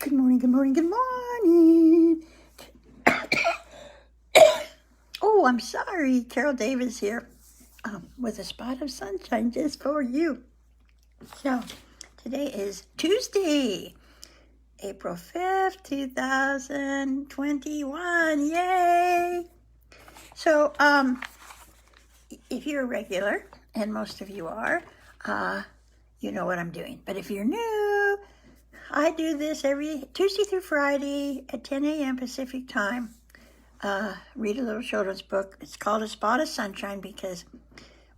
Good morning, good morning, good morning. Oh, I'm sorry. Carol Davis here with a spot of sunshine just for you. So, today is Tuesday, April 5th, 2021. Yay! So, if you're a regular, and most of you are, you know what I'm doing. But if you're new, I do this every Tuesday through Friday at 10 a.m. Pacific time. Read a little children's book. It's called A Spot of Sunshine because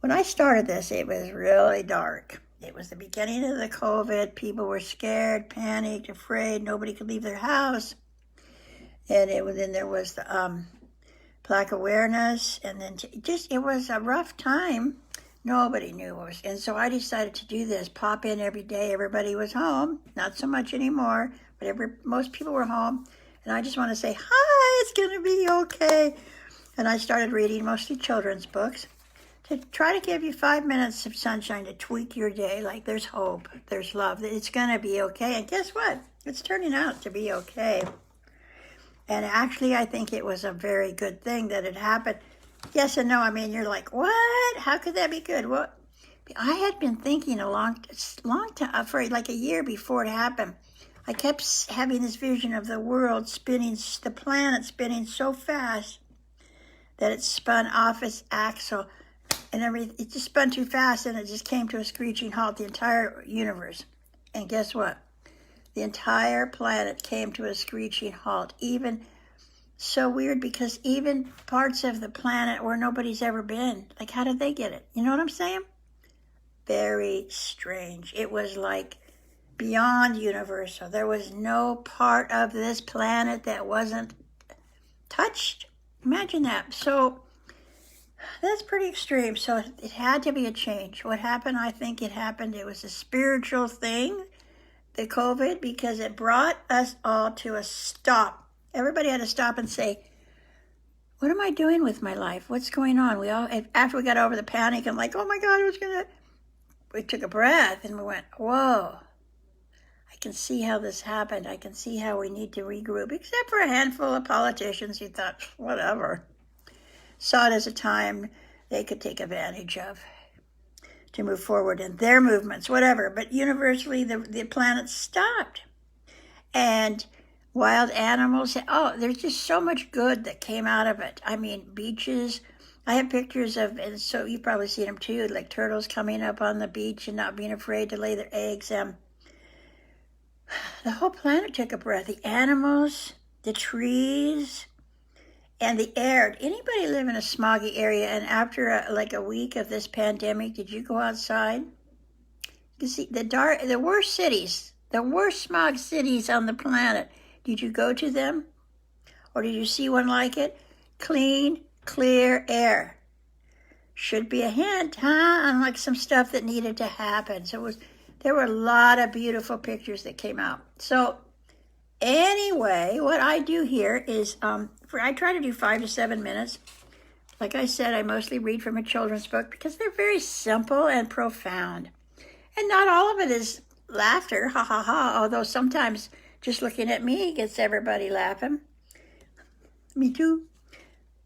when I started this, it was really dark. It was the beginning of the COVID. People were scared, panicked, afraid. Nobody could leave their house. And then there was the Black awareness. And then it was a rough time. Nobody knew what was. And so I decided to do this, pop in every day. Everybody was home. Not so much anymore, but most people were home. And I just want to say, hi, it's going to be okay. And I started reading mostly children's books to try to give you 5 minutes of sunshine to tweak your day. Like there's hope, there's love, it's going to be okay. And guess what? It's turning out to be okay. And actually, I think it was a very good thing that it happened. Yes and no. I mean, you're like, what? How could that be good? Well, I had been thinking a long time, for like a year before it happened. I kept having this vision of the world spinning, the planet spinning so fast that it spun off its axle, and it just spun too fast, and it just came to a screeching halt, the entire universe. And guess what? The entire planet came to a screeching halt. Even so weird, because even parts of the planet where nobody's ever been, like how did they get it? You know what I'm saying? Very strange. It was like beyond universal. There was no part of this planet that wasn't touched. Imagine that. So that's pretty extreme. So it had to be a change. What happened? I think it was a spiritual thing, the COVID, because it brought us all to a stop. Everybody had to stop and say, what am I doing with my life? What's going on? After we got over the panic and like, oh my God, we took a breath and we went, whoa, I can see how this happened. I can see how we need to regroup, except for a handful of politicians who thought, whatever, saw it as a time they could take advantage of to move forward in their movements, whatever. But universally, the planet stopped. And wild animals, there's just so much good that came out of it. I mean, beaches. I have pictures of, and so you've probably seen them too, like turtles coming up on the beach and not being afraid to lay their eggs. The whole planet took a breath. The animals, the trees, and the air. Anybody live in a smoggy area, and after a week of this pandemic, did you go outside? You see the worst cities, the worst smog cities on the planet. Did you go to them? Or did you see one like it? Clean, clear air. Should be a hint, on like some stuff that needed to happen. So there were a lot of beautiful pictures that came out. So anyway, what I do here is, I try to do 5 to 7 minutes. Like I said, I mostly read from a children's book because they're very simple and profound. And not all of it is laughter, ha ha ha, although sometimes just looking at me gets everybody laughing. Me too.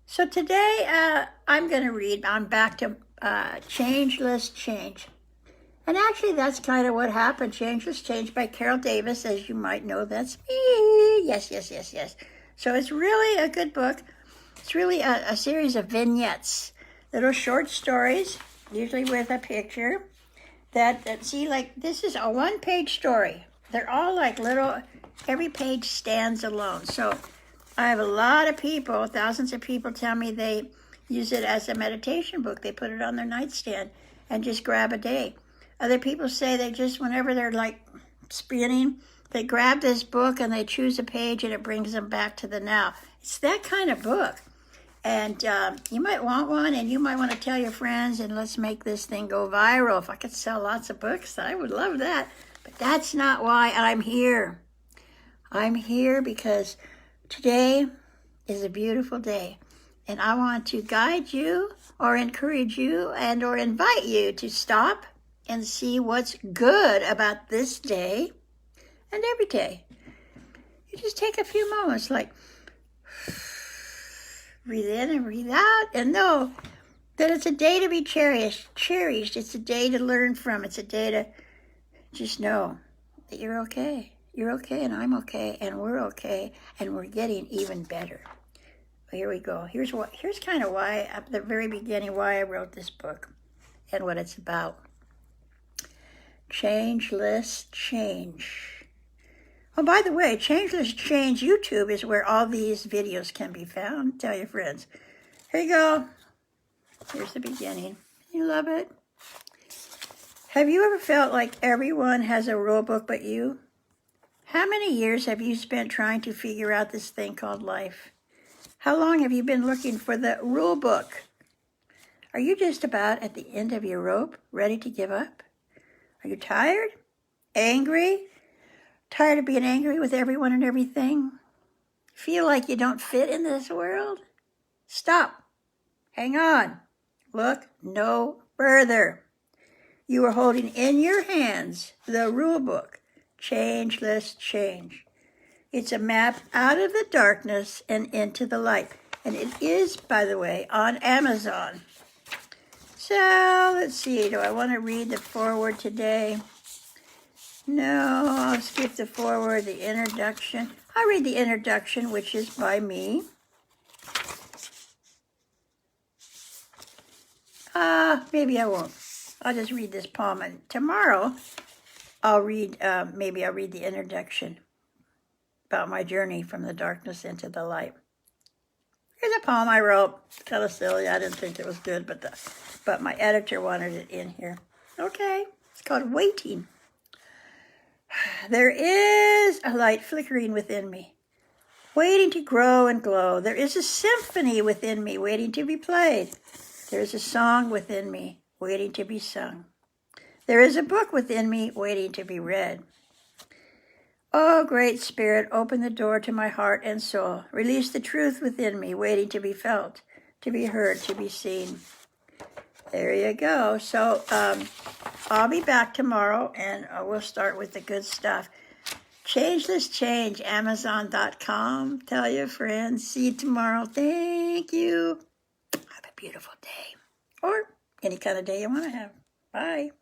So today I'm going to read, I'm back to Changeless Change. And actually that's kind of what happened. Changeless Change by Carol Davis. As you might know, that's me. Yes. So it's really a good book. It's really a series of vignettes, little short stories, usually with a picture. This is a one-page story. They're all like little, every page stands alone. So I have a lot of people, thousands of people tell me they use it as a meditation book. They put it on their nightstand and just grab a day. Other people say they just, whenever they're like spinning, they grab this book and they choose a page and it brings them back to the now. It's that kind of book. And you might want one, and you might want to tell your friends, and let's make this thing go viral. If I could sell lots of books, I would love that. But that's not why I'm here. I'm here because today is a beautiful day. And I want to guide you or encourage you and or invite you to stop and see what's good about this day and every day. You just take a few moments, like breathe in and breathe out, and know that it's a day to be cherished. It's a day to learn from. It's a day to just know that you're okay. You're okay, and I'm okay, and we're okay, and we're getting even better. Well, here we go. Here's kind of why, at the very beginning, why I wrote this book and what it's about. Changeless change. Oh, by the way, Changeless Change YouTube is where all these videos can be found. Tell your friends. Here you go. Here's the beginning. You love it? Have you ever felt like everyone has a rule book but you? How many years have you spent trying to figure out this thing called life? How long have you been looking for the rule book? Are you just about at the end of your rope, ready to give up? Are you tired? Angry? Tired of being angry with everyone and everything? Feel like you don't fit in this world? Stop. Hang on. Look no further. You are holding in your hands the rule book, Changeless Change. It's a map out of the darkness and into the light. And it is, by the way, on Amazon. So, let's see. Do I want to read the foreword today? No, I'll skip the foreword, the introduction. I'll read the introduction, which is by me. Maybe I won't. I'll just read this poem. And tomorrow, I'll read the introduction about my journey from the darkness into the light. Here's a poem I wrote. It's kind of silly. I didn't think it was good, but my editor wanted it in here. Okay. It's called Waiting. There is a light flickering within me, waiting to grow and glow. There is a symphony within me, waiting to be played. There is a song within me, waiting to be sung. There is a book within me, waiting to be read. Oh, great Spirit, open the door to my heart and soul. Release the truth within me, waiting to be felt, to be heard, to be seen. There you go. So I'll be back tomorrow, and we'll start with the good stuff. Changeless Change, Amazon.com. Tell your friends. See you tomorrow. Thank you. Have a beautiful day. Or any kind of day you want to have. Bye.